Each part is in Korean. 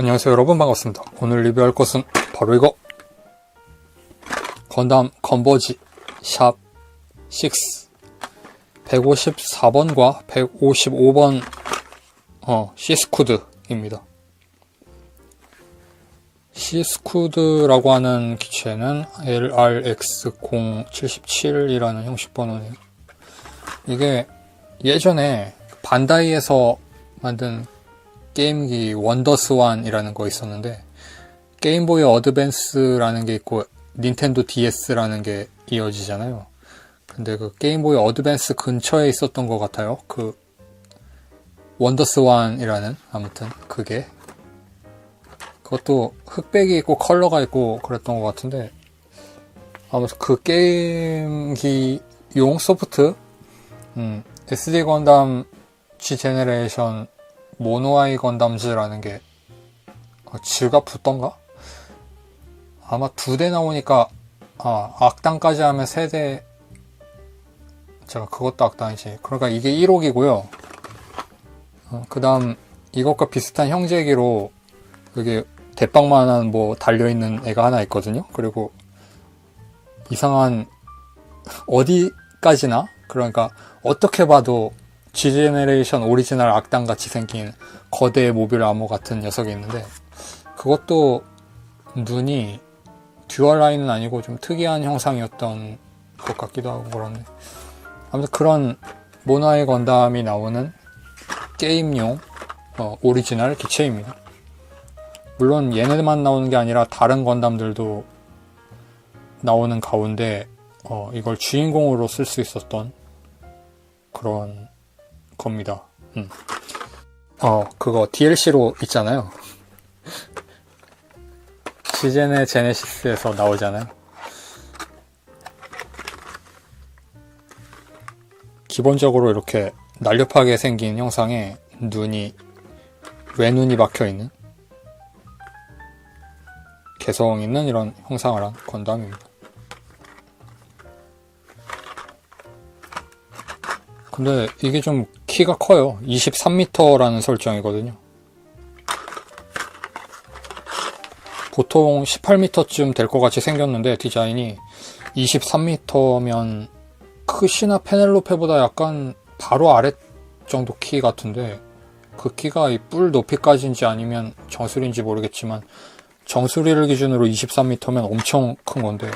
안녕하세요 여러분, 반갑습니다. 오늘 리뷰할 것은 바로 이거 건담 건버지 샵 6 154번과 155번 시스쿠드입니다. 시스쿠드라고 하는 기체는 LRX077이라는 형식 번호네요. 이게 예전에 반다이에서 만든 게임기 원더스완이라는 거 있었는데, 게임보이 어드밴스라는 게 있고 닌텐도 DS라는 게 이어지잖아요. 근데 그 게임보이 어드밴스 근처에 있었던 것 같아요. 그 원더스완이라는, 아무튼 그것도 흑백이 있고 컬러가 있고 그랬던 것 같은데, 아무튼 그 게임기용 소프트 SD 건담 G 제네레이션 모노아이 건담즈라는 게 G가 붙던가? 아마 2대 나오니까 악당까지 하면 3대, 제가 그것도 악당이지. 그러니까 이게 1호기고요. 그 다음 이것과 비슷한 형제기로 여기 대빵만한 뭐 달려있는 애가 하나 있거든요. 그리고 이상한 어디까지나, 그러니까 어떻게 봐도 G제네레이션 오리지널 악당같이 생긴 거대 모빌 아머 같은 녀석이 있는데, 그것도 눈이 듀얼 라인은 아니고 좀 특이한 형상이었던 것 같기도 하고 그런데, 아무튼 그런 모나의 건담이 나오는 게임용 오리지널 기체입니다. 물론 얘네들만 나오는 게 아니라 다른 건담들도 나오는 가운데 이걸 주인공으로 쓸 수 있었던 그런 겁니다. 그거 DLC로 있잖아요. 지제네 제네시스에서 나오잖아요. 기본적으로 이렇게 날렵하게 생긴 형상에 외눈이 박혀있는 개성 있는 이런 형상을 한 건담입니다. 근데 이게 좀 키가 커요. 23m라는 설정이거든요. 보통 18m쯤 될 것 같이 생겼는데 디자인이 23m면 크시나 페넬로페보다 약간 바로 아래 정도 키 같은데, 그 키가 이 뿔 높이까지인지 아니면 정수리인지 모르겠지만 정수리를 기준으로 23m면 엄청 큰 건데,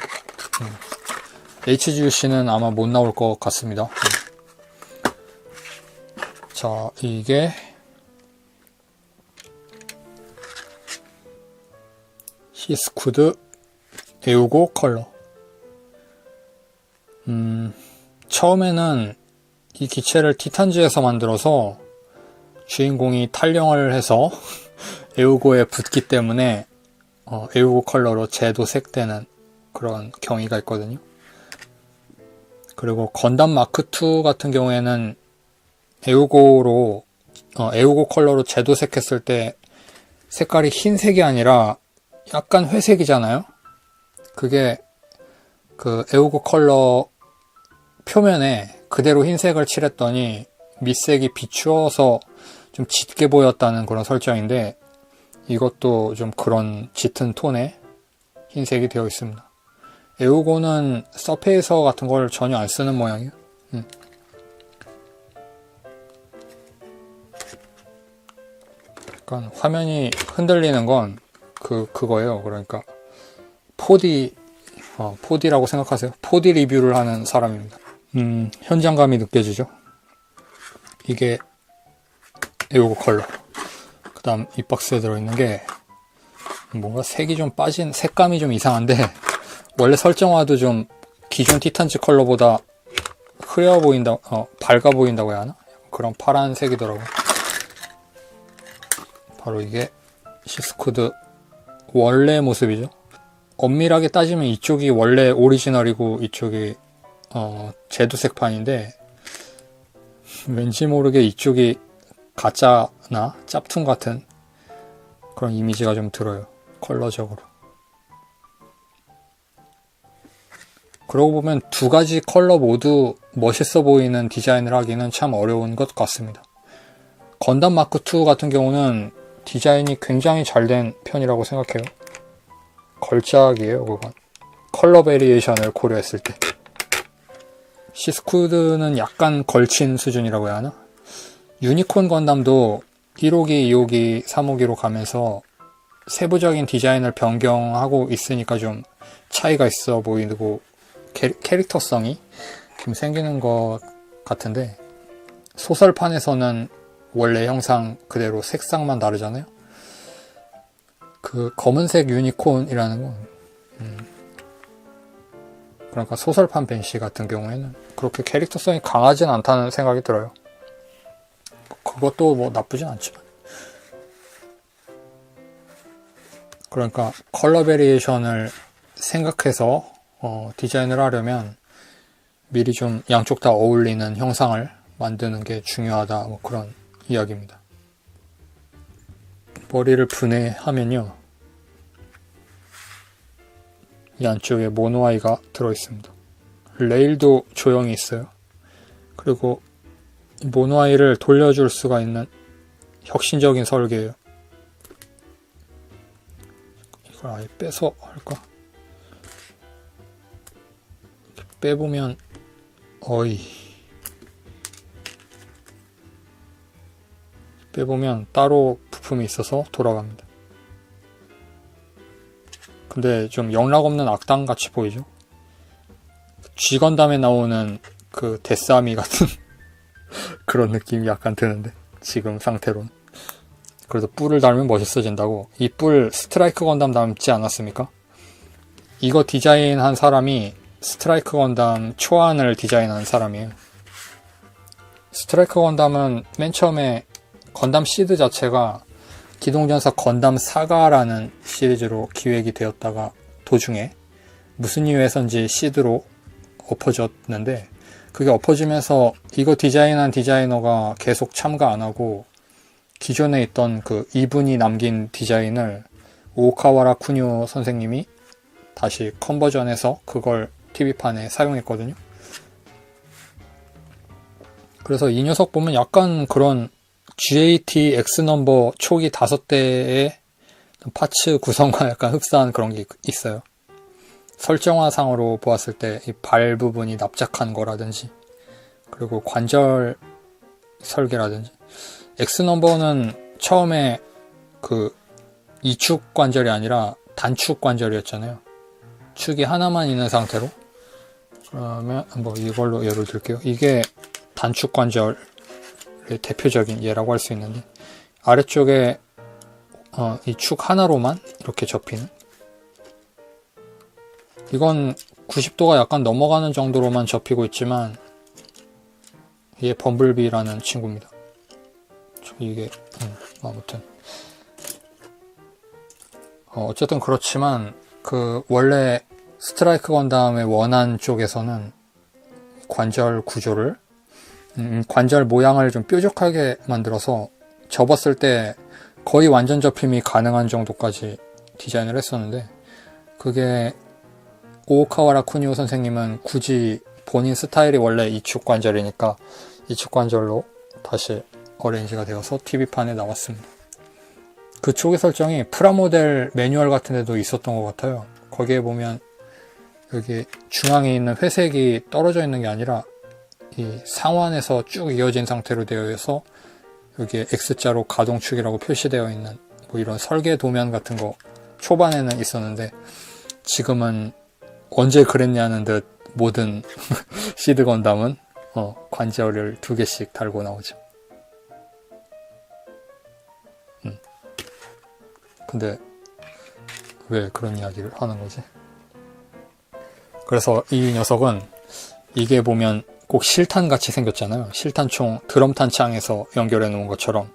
HGUC는 아마 못 나올 것 같습니다. 자, 이게 시스쿠드 에우고 컬러. 처음에는 이 기체를 티탄즈에서 만들어서 주인공이 탈영을 해서 에우고에 붙기 때문에 에우고 컬러로 재도색되는 그런 경위가 있거든요. 그리고 건담 마크2 같은 경우에는 에우고 컬러로 재도색했을 때 색깔이 흰색이 아니라 약간 회색이잖아요. 그게 그 에우고 컬러 표면에 그대로 흰색을 칠했더니 밑색이 비추어서 좀 짙게 보였다는 그런 설정인데, 이것도 좀 그런 짙은 톤의 흰색이 되어 있습니다. 에우고는 서페이서 같은 걸 전혀 안 쓰는 모양이에요. 약간 화면이 흔들리는 건 그거예요. 그러니까 4D라고 생각하세요. 4D 리뷰를 하는 사람입니다. 현장감이 느껴지죠. 이게 에우고 컬러. 그 다음 이 박스에 들어있는 게 뭔가 색이 좀 빠진, 색감이 좀 이상한데, 원래 설정화도 좀 기존 티탄즈 컬러보다 흐려 보인다, 밝아 보인다고 해야 하나? 그런 파란색이더라고요. 바로 이게 시스쿠드 원래 모습이죠. 엄밀하게 따지면 이쪽이 원래 오리지널이고 이쪽이 재도색판인데, 왠지 모르게 이쪽이 가짜나 짭퉁 같은 그런 이미지가 좀 들어요. 컬러적으로. 그러고 보면 두 가지 컬러 모두 멋있어 보이는 디자인을 하기는 참 어려운 것 같습니다. 건담 마크2 같은 경우는 디자인이 굉장히 잘 된 편이라고 생각해요. 걸작이에요, 그건. 컬러 베리에이션을 고려했을 때. 시스쿠드는 약간 걸친 수준이라고 해야 하나? 유니콘 건담도 1호기, 2호기, 3호기로 가면서 세부적인 디자인을 변경하고 있으니까 좀 차이가 있어 보이고 캐릭터성이 좀 생기는 것 같은데, 소설판에서는 원래 형상 그대로 색상만 다르잖아요. 그 검은색 유니콘이라는 건 그러니까 소설판 벤시 같은 경우에는 그렇게 캐릭터성이 강하진 않다는 생각이 들어요. 그것도 뭐 나쁘진 않지만, 그러니까 컬러 베리에이션을 생각해서 디자인을 하려면 미리 좀 양쪽 다 어울리는 형상을 만드는 게 중요하다, 뭐 그런 이야기입니다. 머리를 분해하면요, 이 안쪽에 모노아이가 들어있습니다. 레일도 조형이 있어요. 그리고 모노아이를 돌려줄 수가 있는 혁신적인 설계예요. 이걸 아예 빼서 할까? 빼보면 빼보면 따로 부품이 있어서 돌아갑니다. 근데 좀 영락없는 악당 같이 보이죠? G건담에 나오는 그 데스아미 같은 그런 느낌이 약간 드는데, 지금 상태로는. 그래도 뿔을 달면 멋있어진다고. 이 뿔 스트라이크 건담 닮지 않았습니까? 이거 디자인한 사람이 스트라이크 건담 초안을 디자인한 사람이에요. 스트라이크 건담은 맨 처음에 건담 시드 자체가 기동전사 건담 사가라는 시리즈로 기획이 되었다가 도중에 무슨 이유에선지 시드로 엎어졌는데, 그게 엎어지면서 이거 디자인한 디자이너가 계속 참가 안 하고 기존에 있던 그 이분이 남긴 디자인을 오카와라 쿠니오 선생님이 다시 컨버전해서 그걸 TV판에 사용했거든요. 그래서 이 녀석 보면 약간 그런 GAT X넘버 초기 5대의 파츠 구성과 약간 흡사한 그런 게 있어요. 설정화상으로 보았을 때 이 발 부분이 납작한 거라든지, 그리고 관절 설계라든지. X넘버는 처음에 그 이축 관절이 아니라 단축 관절이었잖아요. 축이 하나만 있는 상태로. 그러면 뭐 이걸로 예를 들게요. 이게 단축 관절의 대표적인 예라고 할 수 있는데, 아래쪽에 이 축 하나로만 이렇게 접히는, 이건 90도가 약간 넘어가는 정도로만 접히고 있지만 이게 범블비라는 친구입니다. 이게 아무튼 어쨌든 그렇지만 그 원래 스트라이크 건담의 원한 쪽에서는 관절 구조를 관절 모양을 좀 뾰족하게 만들어서 접었을 때 거의 완전 접힘이 가능한 정도까지 디자인을 했었는데, 그게 오카와라 쿠니오 선생님은 굳이 본인 스타일이 원래 이축 관절이니까 이축 관절로 다시 어레인지가 되어서 TV판에 나왔습니다. 그 초기 설정이 프라모델 매뉴얼 같은 데도 있었던 것 같아요. 거기에 보면 여기 중앙에 있는 회색이 떨어져 있는 게 아니라 이 상완에서 쭉 이어진 상태로 되어 있어서 여기에 X자로 가동축이라고 표시되어 있는 뭐 이런 설계 도면 같은 거 초반에는 있었는데, 지금은 언제 그랬냐는 듯 모든 시드 건담은 관절을 2개씩 달고 나오죠. 근데 왜 그런 이야기를 하는 거지? 그래서 이 녀석은 이게 보면 꼭 실탄같이 생겼잖아요. 실탄총 드럼 탄창에서 연결해 놓은 것처럼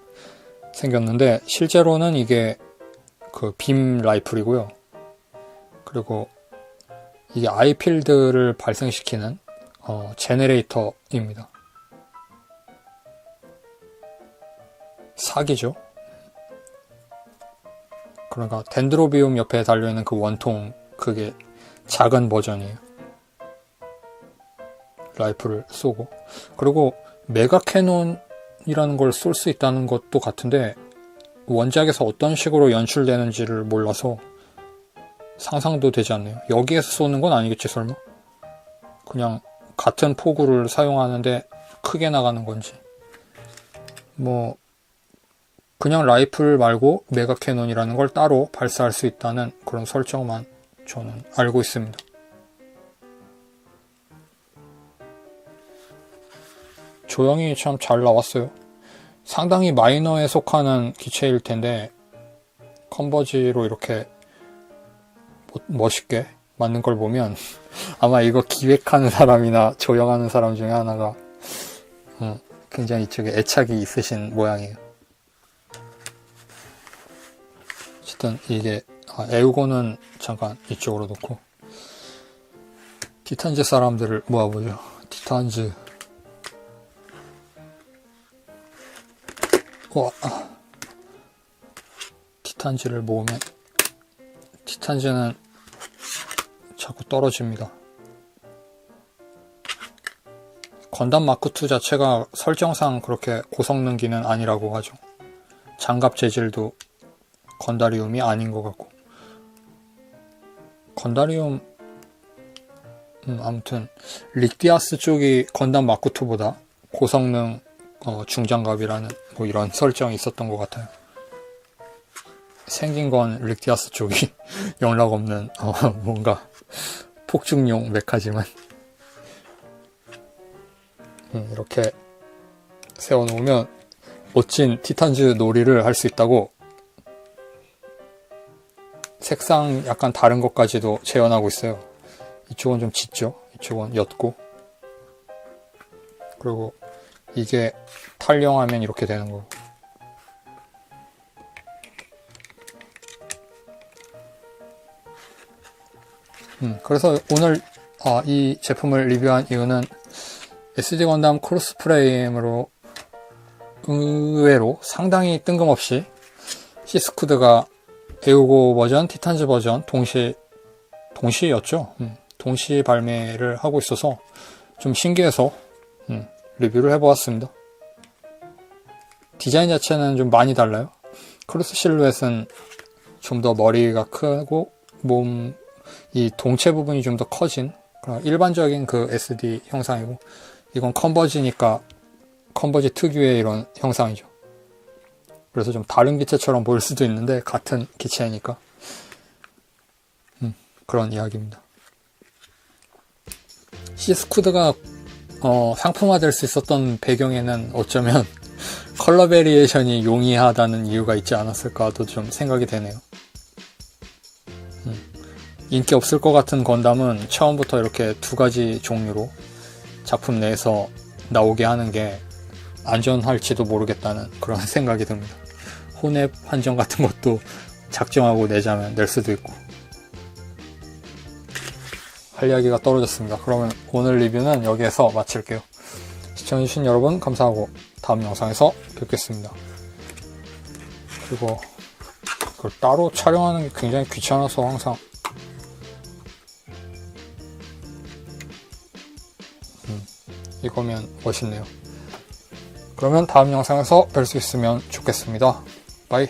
생겼는데, 실제로는 이게 그 빔 라이플이고요. 그리고 이게 아이필드를 발생시키는 제네레이터입니다. 사기죠. 그러니까 덴드로비움 옆에 달려있는 그 원통, 그게 작은 버전이에요. 라이플을 쏘고. 그리고 메가 캐논이라는 걸 쏠 수 있다는 것도 같은데, 원작에서 어떤 식으로 연출되는지를 몰라서 상상도 되지 않네요. 여기에서 쏘는 건 아니겠지 설마? 그냥 같은 포구를 사용하는데 크게 나가는 건지. 뭐 그냥 라이플 말고 메가 캐논이라는 걸 따로 발사할 수 있다는 그런 설정만 저는 알고 있습니다. 조형이 참 잘 나왔어요. 상당히 마이너에 속하는 기체일 텐데 컨버지로 이렇게 멋있게 만든 걸 보면 아마 이거 기획하는 사람이나 조형하는 사람 중에 하나가 굉장히 이쪽에 애착이 있으신 모양이에요. 어쨌든 이게 에우고는 잠깐 이쪽으로 놓고 티탄즈 사람들을 모아보죠. 티탄즈. 와, 티탄즈를 모으면 티탄즈는 자꾸 떨어집니다. 건담 마크2 자체가 설정상 그렇게 고성능기는 아니라고 하죠. 장갑 재질도 건다리움이 아닌 것 같고. 건다리움 아무튼 릭디아스 쪽이 건담 마크2보다 고성능 중장갑이라는 뭐 이런 설정이 있었던 것 같아요. 생긴 건 릭디아스 쪽이 영락없는 뭔가 폭죽용 메카지만 이렇게 세워놓으면 멋진 티탄즈 놀이를 할 수 있다고. 색상 약간 다른 것까지도 재현하고 있어요. 이쪽은 좀 짙죠? 이쪽은 옅고. 그리고 이게 탈영하면 이렇게 되는 거고. 그래서 오늘 이 제품을 리뷰한 이유는 SD 건담 크로스 프레임으로 의외로 상당히 뜬금없이 시스쿠드가 에우고 버전, 티탄즈 버전 동시였죠. 동시 발매를 하고 있어서 좀 신기해서 리뷰를 해보았습니다. 디자인 자체는 좀 많이 달라요. 크로스 실루엣은 좀 더 머리가 크고 이 동체 부분이 좀 더 커진 일반적인 그 SD 형상이고, 이건 컨버지니까 컨버지 특유의 이런 형상이죠. 그래서 좀 다른 기체처럼 보일 수도 있는데 같은 기체니까 그런 이야기입니다. 시스쿠드가 상품화될 수 있었던 배경에는 어쩌면 컬러 베리에이션이 용이하다는 이유가 있지 않았을까도 좀 생각이 되네요. 인기 없을 것 같은 건담은 처음부터 이렇게 두 가지 종류로 작품 내에서 나오게 하는 게 안전할지도 모르겠다는 그런 생각이 듭니다. 혼합 한정 같은 것도 작정하고 내자면 낼 수도 있고. 할 이야기가 떨어졌습니다. 그러면 오늘 리뷰는 여기에서 마칠게요. 시청해주신 여러분 감사하고 다음 영상에서 뵙겠습니다. 그리고 그걸 따로 촬영하는 게 굉장히 귀찮아서 항상 이거면 멋있네요. 그러면 다음 영상에서 뵐 수 있으면 좋겠습니다. 바이.